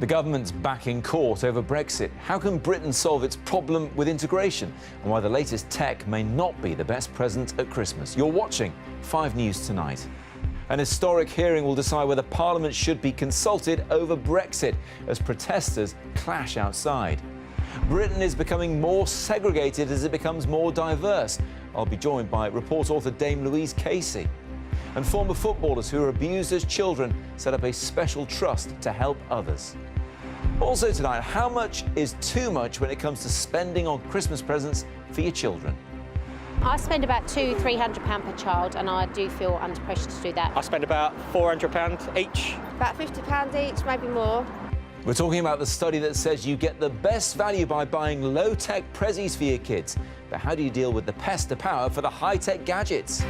The government's back in court over Brexit. How can Britain solve its problem with integration? And why the latest tech may not be the best present at Christmas. You're watching 5 News Tonight. An historic hearing will decide whether Parliament should be consulted over Brexit as protesters clash outside. Britain is becoming more segregated as it becomes more diverse. I'll be joined by report author Dame Louise Casey. And former footballers who were abused as children set up a special trust to help others. Also tonight, how much is too much when it comes to spending on Christmas presents for your children? I spend about £200–300 per child, and I do feel under pressure to do that. I spend about £400 each. About £50 each, maybe more. We're talking about the study that says you get the best value by buying low-tech prezzies for your kids. But how do you deal with the pest to power for the high-tech gadgets?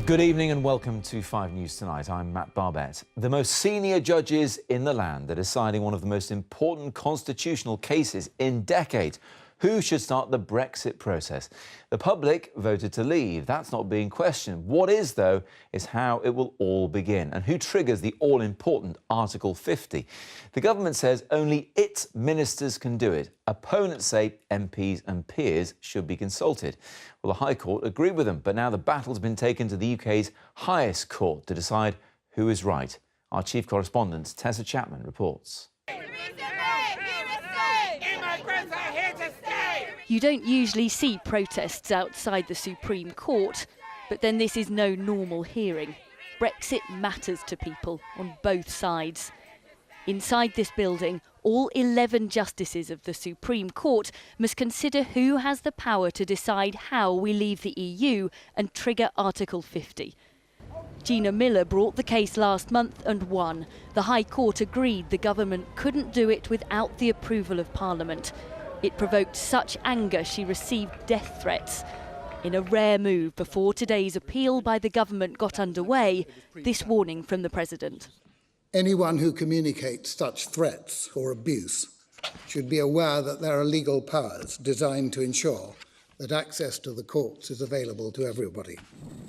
Good evening and welcome to 5 News Tonight. I'm Matt Barbett. The most senior judges in the land are deciding one of the most important constitutional cases in decades. Who should start the Brexit process? The public voted to leave. That's not being questioned. What is, though, is how it will all begin and who triggers the all-important Article 50. The government says only its ministers can do it. Opponents say MPs and peers should be consulted. Well, the High Court agreed with them, but now the battle's been taken to the UK's highest court to decide who is right. Our chief correspondent, Tessa Chapman, reports. You don't usually see protests outside the Supreme Court, but then this is no normal hearing. Brexit matters to people on both sides. Inside this building, all 11 justices of the Supreme Court must consider who has the power to decide how we leave the EU and trigger Article 50. Gina Miller brought the case last month and won. The High Court agreed the government couldn't do it without the approval of Parliament. It provoked such anger she received death threats. In a rare move before today's appeal by the government got underway, this warning from the President. Anyone who communicates such threats or abuse should be aware that there are legal powers designed to ensure that access to the courts is available to everybody.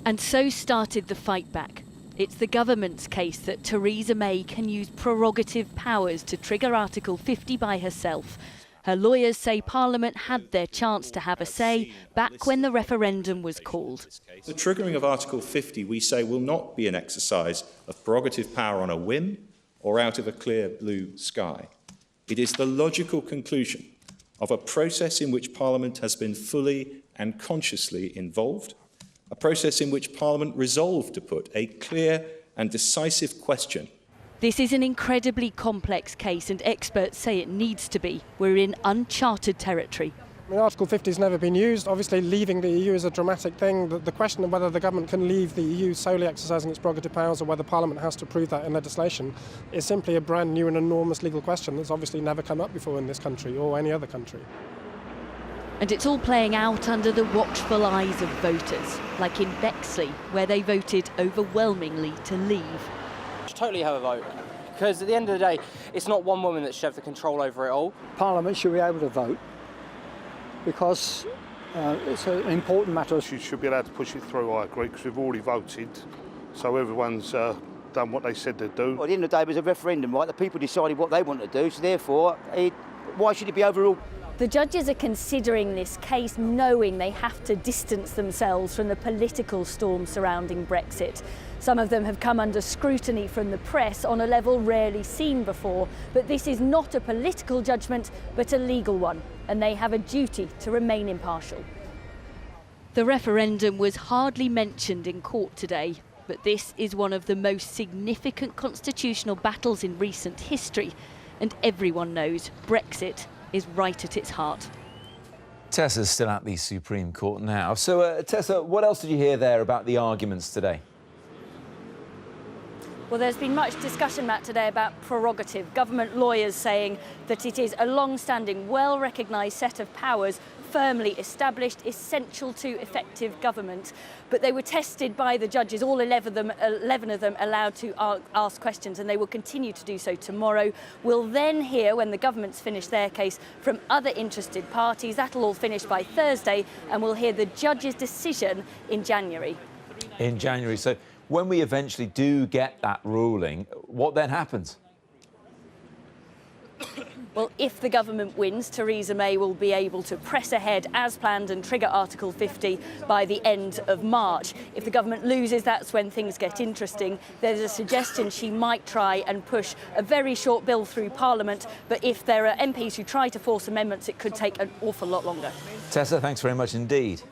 And so started the fight back. It's the government's case that Theresa May can use prerogative powers to trigger Article 50 by herself. Her lawyers say Parliament had their chance to have a say back when the referendum was called. The triggering of Article 50, we say, will not be an exercise of prerogative power on a whim or out of a clear blue sky. It is the logical conclusion of a process in which Parliament has been fully and consciously involved, a process in which Parliament resolved to put a clear and decisive question. This is an incredibly complex case and experts say it needs to be. We're in uncharted territory. I mean, Article 50 has never been used. Obviously, leaving the EU is a dramatic thing. The question of whether the government can leave the EU solely exercising its prerogative powers or whether Parliament has to approve that in legislation is simply a brand new and enormous legal question that's obviously never come up before in this country or any other country. And it's all playing out under the watchful eyes of voters, like in Bexley, where they voted overwhelmingly to leave. Totally have a vote, because at the end of the day, it's not one woman that should have the control over it all. Parliament should be able to vote because it's an important matter. She should be allowed to push it through, I agree, because we've already voted, so everyone's done what they said they'd do. Well, at the end of the day, it was a referendum, right? The people decided what they want to do, so therefore, why should it be overruled? The judges are considering this case knowing they have to distance themselves from the political storm surrounding Brexit. Some of them have come under scrutiny from the press on a level rarely seen before, but this is not a political judgment, but a legal one, and they have a duty to remain impartial. The referendum was hardly mentioned in court today, but this is one of the most significant constitutional battles in recent history, and everyone knows Brexit is right at its heart. Tessa's still at the Supreme Court now. So, Tessa, what else did you hear there about the arguments today? Well, there's been much discussion, Matt, today about prerogative. Government lawyers saying that it is a long-standing, well-recognised set of powers firmly established, essential to effective government. But they were tested by the judges, all 11 of them allowed to ask questions, and they will continue to do so tomorrow. We'll then hear, when the government's finished their case, from other interested parties. That'll all finish by Thursday, and we'll hear the judge's decision in January. In January. So When we eventually do get that ruling, what then happens? Well, if the government wins, Theresa May will be able to press ahead as planned and trigger Article 50 by the end of March. If the government loses, that's when things get interesting. There's a suggestion she might try and push a very short bill through Parliament, but if there are MPs who try to force amendments, it could take an awful lot longer. Tessa, thanks very much indeed.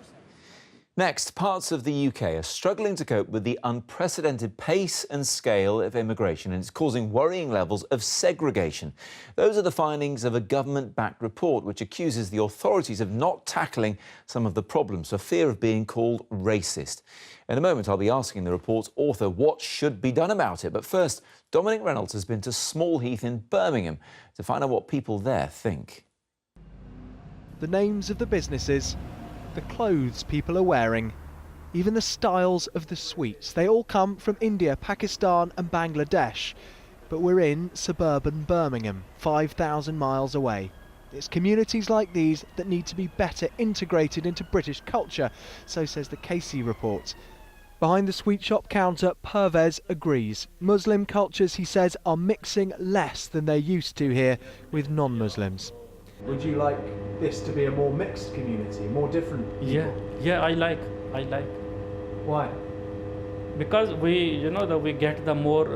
Next, parts of the UK are struggling to cope with the unprecedented pace and scale of immigration, and it's causing worrying levels of segregation. Those are the findings of a government-backed report which accuses the authorities of not tackling some of the problems for fear of being called racist. In a moment, I'll be asking the report's author what should be done about it. But first, Dominic Reynolds has been to Small Heath in Birmingham to find out what people there think. The names of the businesses, the clothes people are wearing, even the styles of the sweets. They all come from India, Pakistan and Bangladesh. But we're in suburban Birmingham, 5,000 miles away. It's communities like these that need to be better integrated into British culture, so says the Casey report. Behind the sweet shop counter, Pervez agrees. Muslim cultures, he says, are mixing less than they're used to here with non-Muslims. Would you like this to be a more mixed community, more different people? Yeah, I like. Why? Because we get the more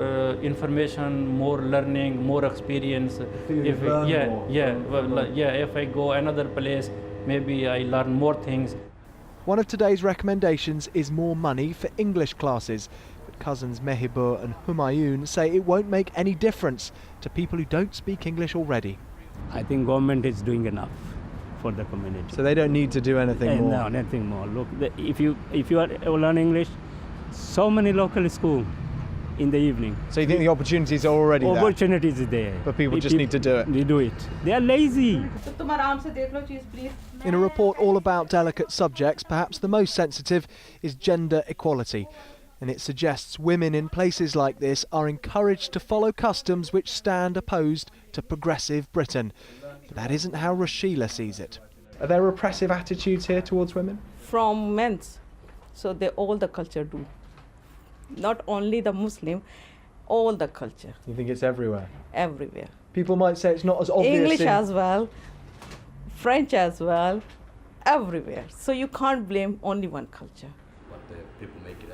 information, more learning, more experience. If I go another place, maybe I learn more things. One of today's recommendations is more money for English classes. But cousins Mehibur and Humayun say it won't make any difference to people who don't speak English already. I think government is doing enough for the community. So they don't need to do anything more? No, nothing more. Look, if you are learn English, so many local schools in the evening. So you think the opportunities are already there? Opportunities are there. But people just need to do it? They do it. They are lazy. In a report all about delicate subjects, perhaps the most sensitive is gender equality. And it suggests women in places like this are encouraged to follow customs which stand opposed to progressive Britain. But that isn't how Rashila sees it. Are there repressive attitudes here towards women? From men, so all the culture do. Not only the Muslim, all the culture. You think it's everywhere? Everywhere. People might say it's not as obvious. English as well, French as well, everywhere. So you can't blame only one culture.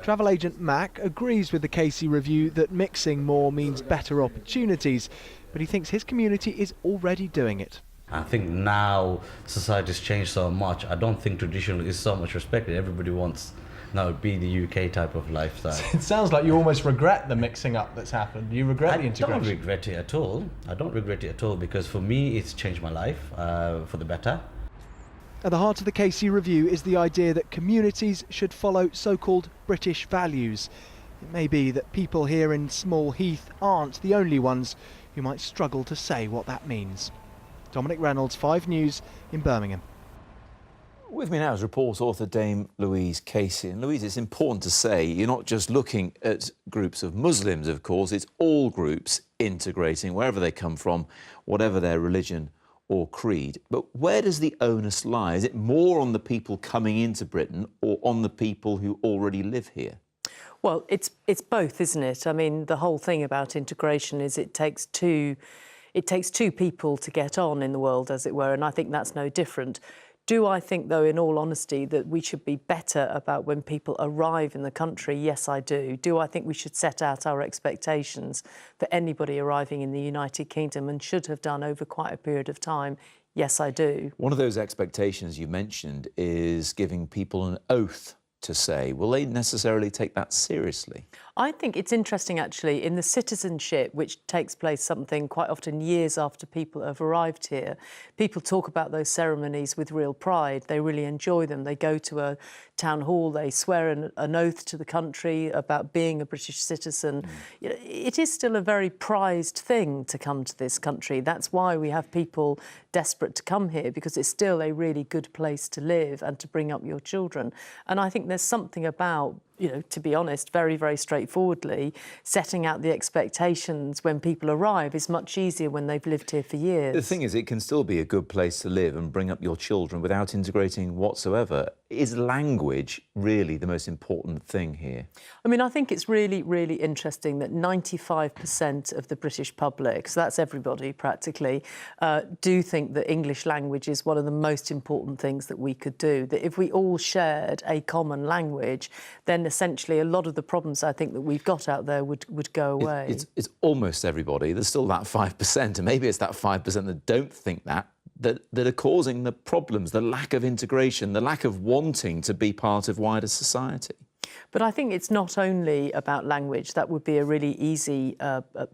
Travel agent Mac agrees with the Casey review that mixing more means better opportunities, but he thinks his community is already doing it. I think now society's changed so much. I don't think tradition is so much respected. Everybody wants now be the UK type of lifestyle. It sounds like you almost regret the mixing up that's happened. You regret the integration. I don't regret it at all. I don't regret it at all because for me it's changed my life for the better. At the heart of the Casey review is the idea that communities should follow so-called British values. It may be that people here in Small Heath aren't the only ones who might struggle to say what that means. Dominic Reynolds, 5 News in Birmingham. With me now is report author Dame Louise Casey. And Louise, it's important to say you're not just looking at groups of Muslims, of course, it's all groups integrating, wherever they come from, whatever their religion or creed. But where does the onus lie? Is it more on the people coming into Britain or on the people who already live here? Well, it's both, isn't it? I mean, the whole thing about integration is it takes two people to get on in the world, as it were, and I think that's no different. Do I think, though, in all honesty, that we should be better about when people arrive in the country? Yes, I do. Do I think we should set out our expectations for anybody arriving in the United Kingdom and should have done over quite a period of time? Yes, I do. One of those expectations you mentioned is giving people an oath to say. Will they necessarily take that seriously? I think it's interesting, actually, in the citizenship, which takes place something quite often years after people have arrived here, people talk about those ceremonies with real pride. They really enjoy them. They go to a town hall, they swear an oath to the country about being a British citizen. You know, it is still a very prized thing to come to this country. That's why we have people desperate to come here, because it's still a really good place to live and to bring up your children. And I think there's something about to be honest, very, very straightforwardly, setting out the expectations when people arrive is much easier when they've lived here for years. The thing is, it can still be a good place to live and bring up your children without integrating whatsoever. Is language really the most important thing here? I mean, I think it's really, really interesting that 95% of the British public, so that's everybody practically, do think that English language is one of the most important things that we could do. That if we all shared a common language, then essentially a lot of the problems I think that we've got out there would go away. It's almost everybody. There's still that 5%, and maybe it's that 5% that don't think that are causing the problems, the lack of integration, the lack of wanting to be part of wider society. But I think it's not only about language. That would be a really easy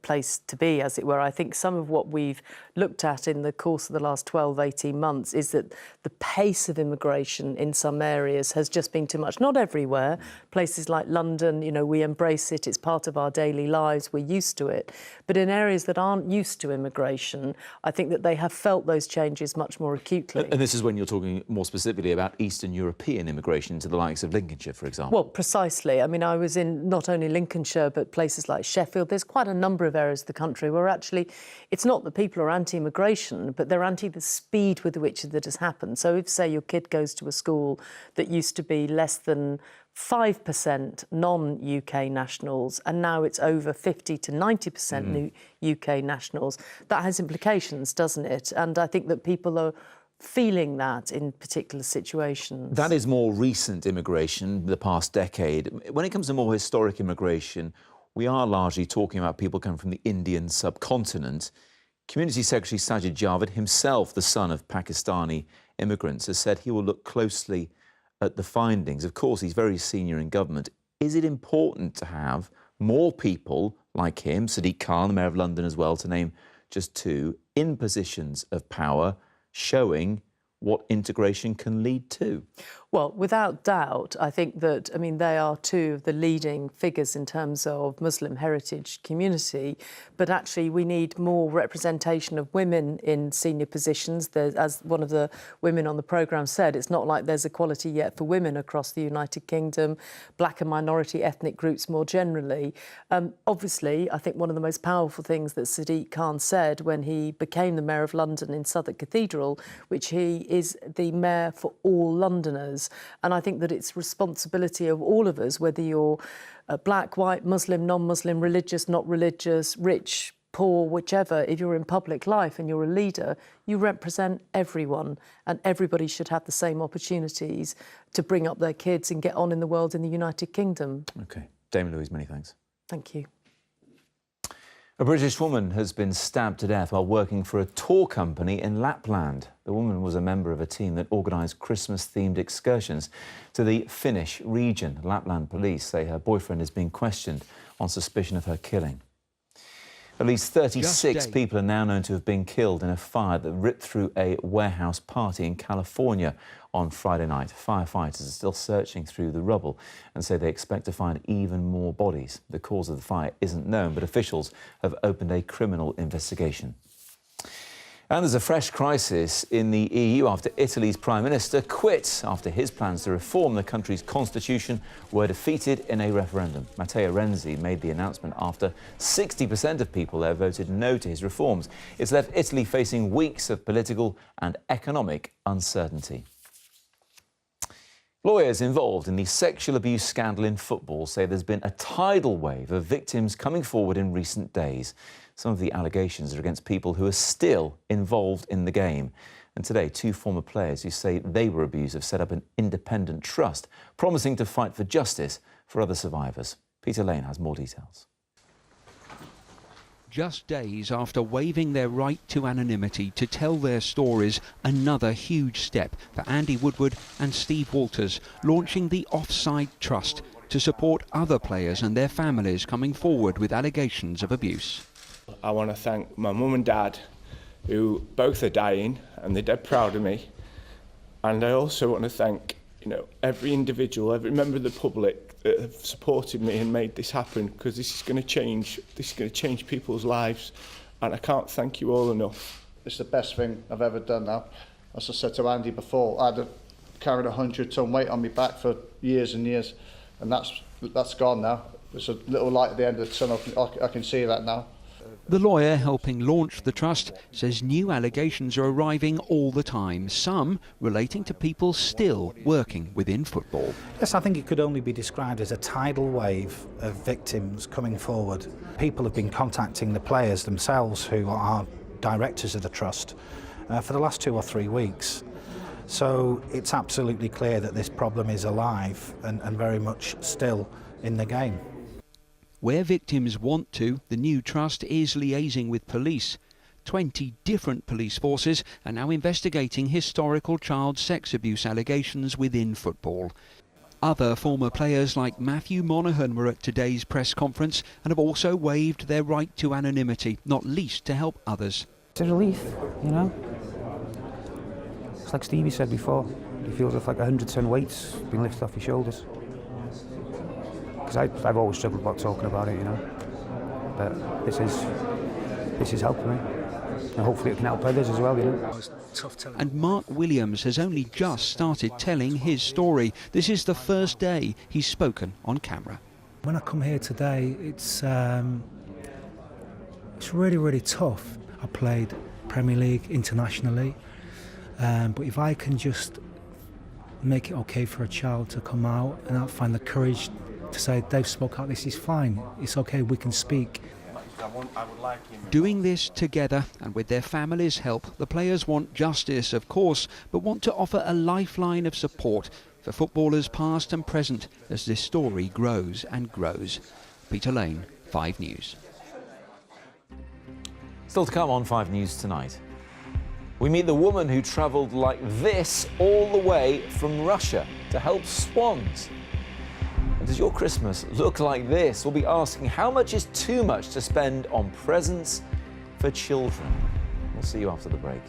place to be, as it were. I think some of what we've looked at in the course of the last 12, 18 months is that the pace of immigration in some areas has just been too much. Not everywhere. Places like London, we embrace it. It's part of our daily lives. We're used to it. But in areas that aren't used to immigration, I think that they have felt those changes much more acutely. And this is when you're talking more specifically about Eastern European immigration to the likes of Lincolnshire, for example. Well, precisely. I mean, I was in not only Lincolnshire, but places like Sheffield. There's quite a number of areas of the country where actually it's not that people are anti-immigration, but they're anti the speed with which that has happened. So if, say, your kid goes to a school that used to be less than 5% non-UK nationals, and now it's over 50 to 90% new UK nationals, that has implications, doesn't it? And I think that people are feeling that in particular situations. That is more recent immigration, the past decade. When it comes to more historic immigration, we are largely talking about people coming from the Indian subcontinent. Community Secretary Sajid Javid, himself the son of Pakistani immigrants, has said he will look closely at the findings. Of course, he's very senior in government. Is it important to have more people like him, Sadiq Khan, the Mayor of London as well, to name just two, in positions of power, showing what integration can lead to? Well, without doubt, I think that, they are two of the leading figures in terms of Muslim heritage community, but actually we need more representation of women in senior positions. As one of the women on the programme said, it's not like there's equality yet for women across the United Kingdom, black and minority ethnic groups more generally. Obviously, I think one of the most powerful things that Sadiq Khan said when he became the Mayor of London in Southwark Cathedral, which he is the Mayor for all Londoners. And I think that it's responsibility of all of us, whether you're black, white, Muslim, non-Muslim, religious, not religious, rich, poor, whichever. If you're in public life and you're a leader, you represent everyone, and everybody should have the same opportunities to bring up their kids and get on in the world in the United Kingdom. OK. Damien Louise, many thanks. Thank you. A British woman has been stabbed to death while working for a tour company in Lapland. The woman was a member of a team that organised Christmas-themed excursions to the Finnish region. Lapland police say her boyfriend is being questioned on suspicion of her killing. At least 36 people are now known to have been killed in a fire that ripped through a warehouse party in California on Friday night. Firefighters are still searching through the rubble and say they expect to find even more bodies. The cause of the fire isn't known, but officials have opened a criminal investigation. And there's a fresh crisis in the EU after Italy's Prime Minister quit after his plans to reform the country's constitution were defeated in a referendum. Matteo Renzi made the announcement after 60% of people there voted no to his reforms. It's left Italy facing weeks of political and economic uncertainty. Lawyers involved in the sexual abuse scandal in football say there's been a tidal wave of victims coming forward in recent days. Some of the allegations are against people who are still involved in the game. And today, two former players who say they were abused have set up an independent trust, promising to fight for justice for other survivors. Peter Lane has more details. Just days after waiving their right to anonymity to tell their stories, another huge step for Andy Woodward and Steve Walters, launching the Offside Trust to support other players and their families coming forward with allegations of abuse. I want to thank my mum and dad, who both are dying and they're dead proud of me. And I also want to thank, every individual, every member of the public that have supported me and made this happen, because this is going to change people's lives, and I can't thank you all enough. It's the best thing I've ever done now. As I said to Andy before, I'd carried a 100-ton weight on my back for years and years, and that's that's gone now. There's a little light at the end of the tunnel. I can see that now. The lawyer helping launch the trust says new allegations are arriving all the time, some relating to people still working within football. Yes, I think it could only be described as a tidal wave of victims coming forward. People have been contacting the players themselves, who are directors of the trust, for the last 2 or 3 weeks. So it's absolutely clear that this problem is alive and very much still in the game. Where victims want to, the new trust is liaising with police. 20 different police forces are now investigating historical child sex abuse allegations within football. Other former players like Matthew Monaghan were at today's press conference and have also waived their right to anonymity, not least to help others. It's a relief, you know. It's like Stevie said before, he feels like 100-ton weight's been lifted off his shoulders. Because I've always struggled about talking about it, you know. But this is helping me. And hopefully it can help others as well, you know. And Mark Williams has only just started telling his story. This is the first day he's spoken on camera. When I come here today, it's really, really tough. I played Premier League internationally, but if I can just make it okay for a child to come out and I'll find the courage to say, Dave spoke out, this is fine, it's okay, we can speak. Doing this together and with their families' help, the players want justice, of course, but want to offer a lifeline of support for footballers past and present as this story grows and grows. Peter Lane, 5 News. Still to come on 5 News tonight. We meet the woman who travelled like this all the way from Russia to help swans. And does your Christmas look like this? We'll be asking how much is too much to spend on presents for children. We'll see you after the break.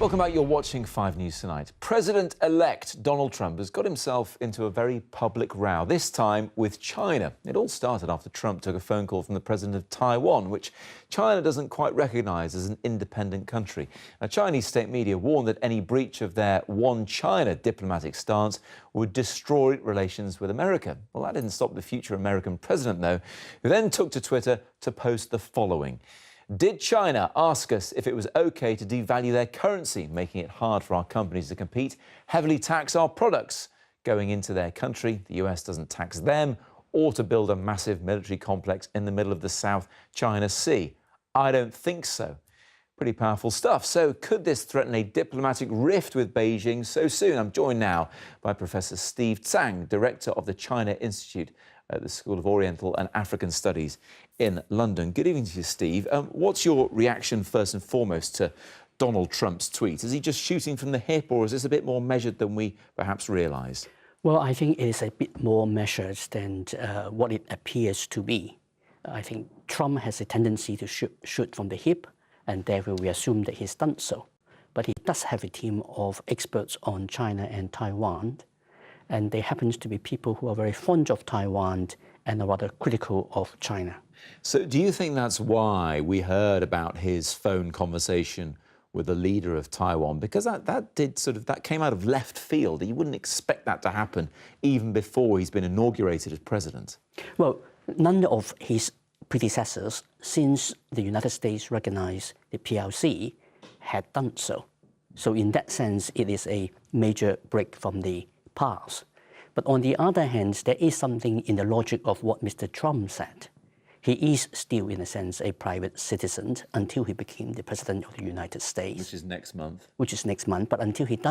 Welcome back. You're watching 5 News Tonight. President-elect Donald Trump has got himself into a very public row, this time with China. It all started after Trump took a phone call from the president of Taiwan, which China doesn't quite recognise as an independent country. Now, Chinese state media warned that any breach of their One China diplomatic stance would destroy relations with America. Well, that didn't stop the future American president, though, who then took to Twitter to post the following. Did China ask us if it was OK to devalue their currency, making it hard for our companies to compete, heavily tax our products going into their country? The US doesn't tax them, or to build a massive military complex in the middle of the South China Sea? I don't think so. Pretty powerful stuff. So could this threaten a diplomatic rift with Beijing so soon? I'm joined now by Professor Steve Tsang, Director of the China Institute at the School of Oriental and African Studies in London. Good evening to you, Steve. What's your reaction, first and foremost, to Donald Trump's tweet? Is he just shooting from the hip, or is this a bit more measured than we perhaps realised? Well, I think it is a bit more measured than what it appears to be. I think Trump has a tendency to shoot from the hip, and therefore we assume that he's done so. But he does have a team of experts on China and Taiwan, and they happen to be people who are very fond of Taiwan and are rather critical of China. So do you think that's why we heard about his phone conversation with the leader of Taiwan? Because that came out of left field. You wouldn't expect that to happen even before he's been inaugurated as president. Well, none of his predecessors, since the United States recognized the PRC, had done so. So in that sense, it is a major break from the past. But on the other hand, there is something in the logic of what Mr. Trump said. He is still, in a sense, a private citizen until he became the president of the United States. Which is next month. Which is next month. But until he has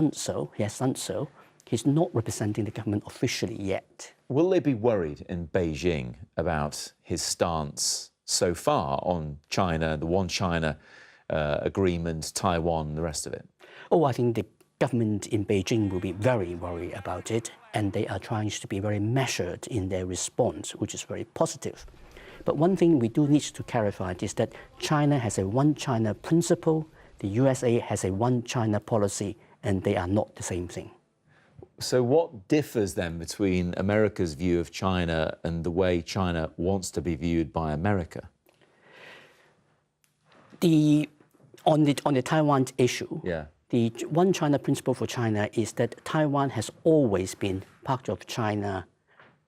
done so, he's not representing the government officially yet. Will they be worried in Beijing about his stance so far on China, the One China agreement, Taiwan, the rest of it? Oh, I think the government in Beijing will be very worried about it, and they are trying to be very measured in their response, which is very positive. But one thing we do need to clarify is that China has a One China principle, the USA has a One China policy, and they are not the same thing. So what differs then between America's view of China and the way China wants to be viewed by America? On the Taiwan issue, yeah. The one China principle for China is that Taiwan has always been part of China,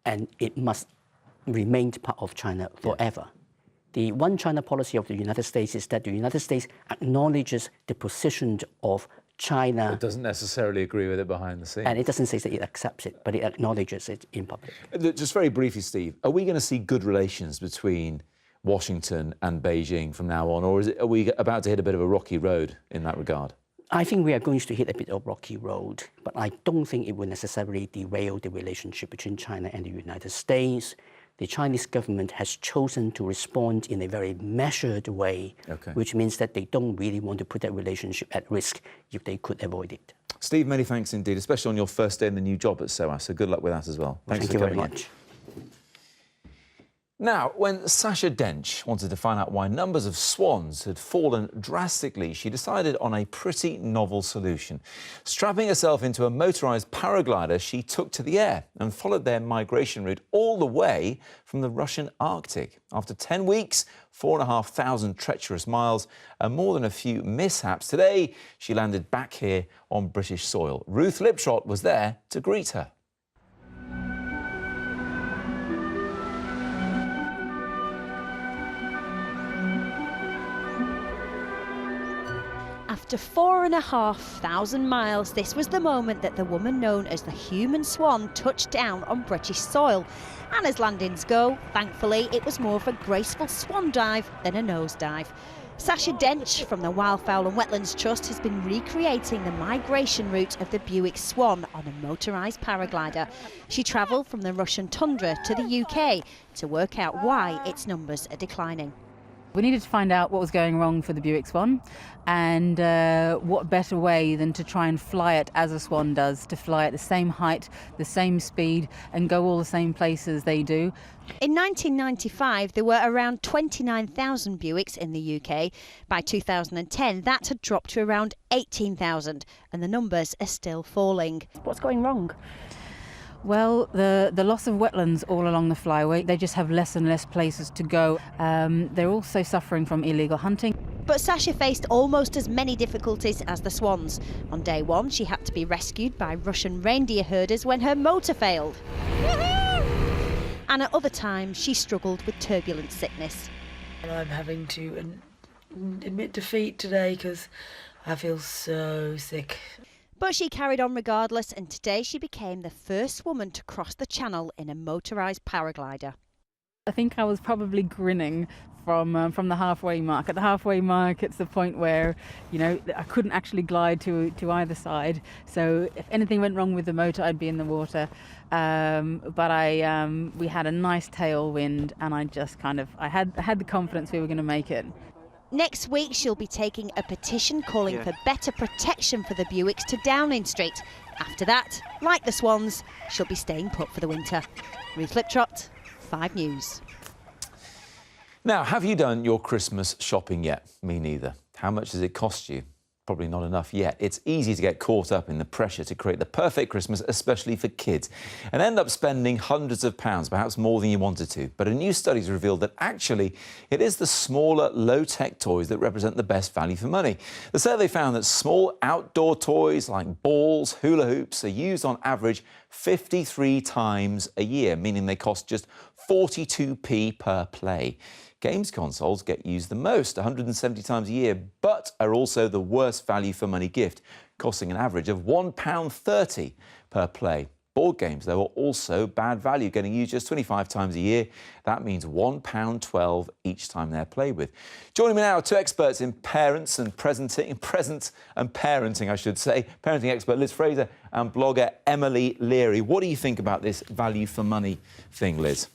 and it must remain part of China forever. Yeah. The one China policy of the United States is that the United States acknowledges the position of China. It doesn't necessarily agree with it behind the scenes. And it doesn't say that it accepts it, but it acknowledges it in public. Just very briefly, Steve, are we going to see good relations between Washington and Beijing from now on, or are we about to hit a bit of a rocky road in that regard? I think we are going to hit a bit of a rocky road, but I don't think it will necessarily derail the relationship between China and the United States. The Chinese government has chosen to respond in a very measured way, which means that they don't really want to put that relationship at risk if they could avoid it. Steve, many thanks indeed, especially on your first day in the new job at SOAS, so good luck with that as well. Thanks Thank you very much. Now, when Sasha Dench wanted to find out why numbers of swans had fallen drastically, she decided on a pretty novel solution. Strapping herself into a motorised paraglider, she took to the air and followed their migration route all the way from the Russian Arctic. After 10 weeks, 4,500 treacherous miles, and more than a few mishaps, today she landed back here on British soil. Ruth Liptrot was there to greet her. After 4,500 miles, this was the moment that the woman known as the Human Swan touched down on British soil. And as landings go, thankfully, it was more of a graceful swan dive than a nosedive. Sasha Dench from the Wildfowl and Wetlands Trust has been recreating the migration route of the Bewick swan on a motorised paraglider. She travelled from the Russian tundra to the UK to work out why its numbers are declining. We needed to find out what was going wrong for the Bewick swan, and what better way than to try and fly it as a swan does, to fly at the same height, the same speed, and go all the same places they do. In 1995, there were around 29,000 Bewicks in the UK. By 2010, that had dropped to around 18,000, and the numbers are still falling. What's going wrong? Well, the loss of wetlands all along the flyway, they just have less and less places to go. They're also suffering from illegal hunting. But Sasha faced almost as many difficulties as the swans. On day one, she had to be rescued by Russian reindeer herders when her motor failed. And at other times, she struggled with turbulent sickness. I'm having to admit defeat today because I feel so sick. But she carried on regardless, and today she became the first woman to cross the channel in a motorised paraglider. I think I was probably grinning from the halfway mark. At the halfway mark, it's the point where, you know, I couldn't actually glide to either side. So if anything went wrong with the motor, I'd be in the water. But we had a nice tailwind, and I had the confidence we were going to make it. Next week, she'll be taking a petition calling for better protection for the Bewicks to Downing Street. After that, like the swans, she'll be staying put for the winter. Ruth Liptrot, 5 News. Now, have you done your Christmas shopping yet? Me neither. How much does it cost you? Probably not enough yet. It's easy to get caught up in the pressure to create the perfect Christmas, especially for kids, and end up spending hundreds of pounds, perhaps more than you wanted to. But a new study's revealed that actually it is the smaller, low-tech toys that represent the best value for money. The survey found that small outdoor toys like balls, hula hoops are used on average 53 times a year, meaning they cost just 42p per play. Games consoles get used the most, 170 times a year, but are also the worst value for money gift, costing an average of £1.30 per play. Board games, though, are also bad value, getting used just 25 times a year. That means £1.12 each time they're played with. Joining me now are 2 experts in present and parenting, I should say. Parenting expert Liz Fraser and blogger Emily Leary. What do you think about this value for money thing, Liz?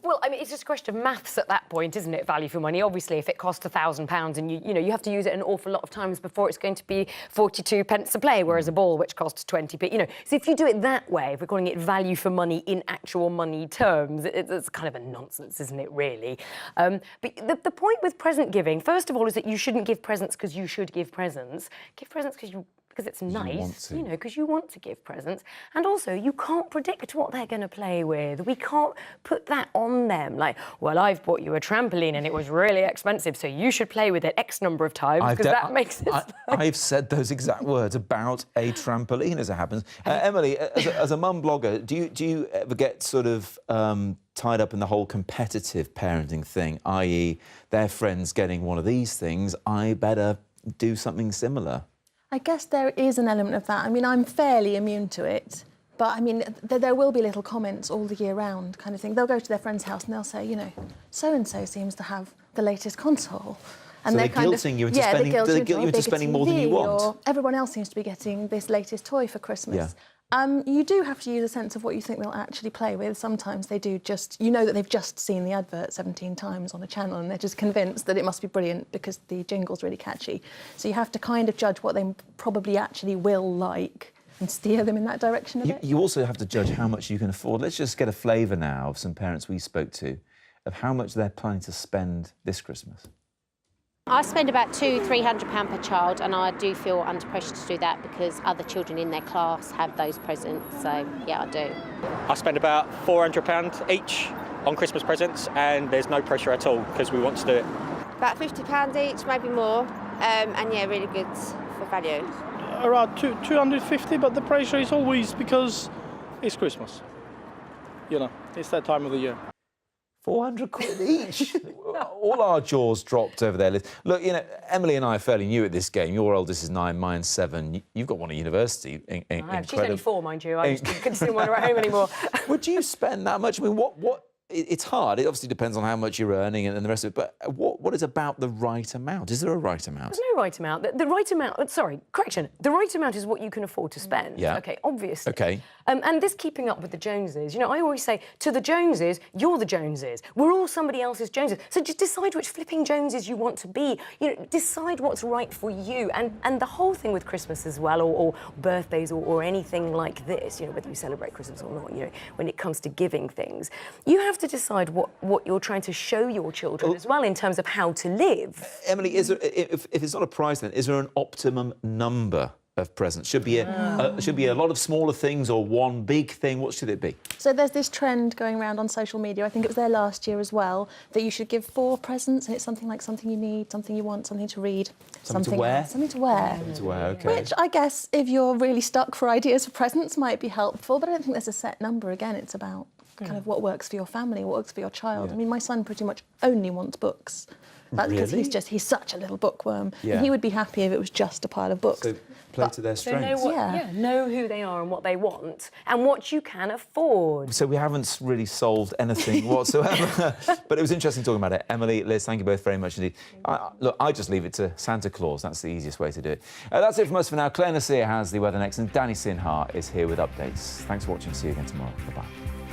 Well, I mean, it's just a question of maths at that point, isn't it? Value for money. Obviously, if it costs £1,000 and you have to use it an awful lot of times before it's going to be 42 pence a play, whereas a ball, which costs 20p, So if you do it that way, if we're calling it value for money in actual money terms, it's kind of a nonsense, isn't it, really? But the point with present giving, first of all, is that you shouldn't give presents because you should give presents. Give presents because you because it's you want nice, to. you know, because you want to give presents. And also, you can't predict what they're going to play with. We can't put that on them. Like, well, I've bought you a trampoline and it was really expensive, so you should play with it X number of times, because that makes it... I've said those exact words about a trampoline, as it happens. Emily, as a mum blogger, do you ever get sort of tied up in the whole competitive parenting thing, i.e. their friends getting one of these things, I better do something similar? I guess there is an element of that. I mean, I'm fairly immune to it, but I mean, there will be little comments all the year round kind of thing. They'll go to their friend's house and they'll say, you know, so-and-so seems to have the latest console. And so they're guilting you into spending more than you want. Or everyone else seems to be getting this latest toy for Christmas. Yeah. You do have to use a sense of what you think they'll actually play with. Sometimes they do just, you know that they've just seen the advert 17 times on a channel and they're just convinced that it must be brilliant because the jingle's really catchy. So you have to kind of judge what they probably actually will like and steer them in that direction a bit. You also have to judge how much you can afford. Let's just get a flavour now of some parents we spoke to of how much they're planning to spend this Christmas. I spend about £200–300 per child, and I do feel under pressure to do that because other children in their class have those presents, so yeah, I do. I spend about £400 each on Christmas presents, and there's no pressure at all because we want to do it. About £50 each, maybe more, and yeah, really good for value. Around 250, but the pressure is always because it's Christmas. You know, it's that time of the year. 400 quid each. All our jaws dropped over there. Look, you know, Emily and I are fairly new at this game. Your oldest is 9, mine's 7. You've got one at university. She's only 4, mind you. I just couldn't see one at home anymore. Would you spend that much? I mean, what? It's hard. It obviously depends on how much you're earning and the rest of it. But what is about the right amount? Is there a right amount? There's no right amount. The right amount... Sorry, correction. The right amount is what you can afford to spend. Yeah. OK, obviously. OK. And this keeping up with the Joneses, you know, I always say, to the Joneses, you're the Joneses. We're all somebody else's Joneses. So just decide which flipping Joneses you want to be. You know, decide what's right for you. And the whole thing with Christmas as well, or birthdays, or anything like this, you know, whether you celebrate Christmas or not, you know, when it comes to giving things, you have to decide what you're trying to show your children as well in terms of how to live. Emily, is there, if it's not a prize then, is there an optimum number of presents? Should be a lot of smaller things or one big thing? What should it be? So there's this trend going around on social media, I think it was there last year as well, that you should give 4 presents, and it's something like something you need, something you want, something to read, something to wear. Something to wear. Something to wear, OK. Which I guess, if you're really stuck for ideas for presents, might be helpful, but I don't think there's a set number. Again, it's about kind of what works for your family, what works for your child. Yeah. I mean, my son pretty much only wants books. That's because Really? he's such a little bookworm. Yeah. And he would be happy if it was just a pile of books. So play to their strengths. Know who they are and what they want and what you can afford. So we haven't really solved anything whatsoever. But it was interesting talking about it. Emily, Liz, thank you both very much indeed. Look, I just leave it to Santa Claus. That's the easiest way to do it. That's it from us for now. Claire Nasir has the weather next, and Danny Sinha is here with updates. Thanks for watching. See you again tomorrow. Bye-bye.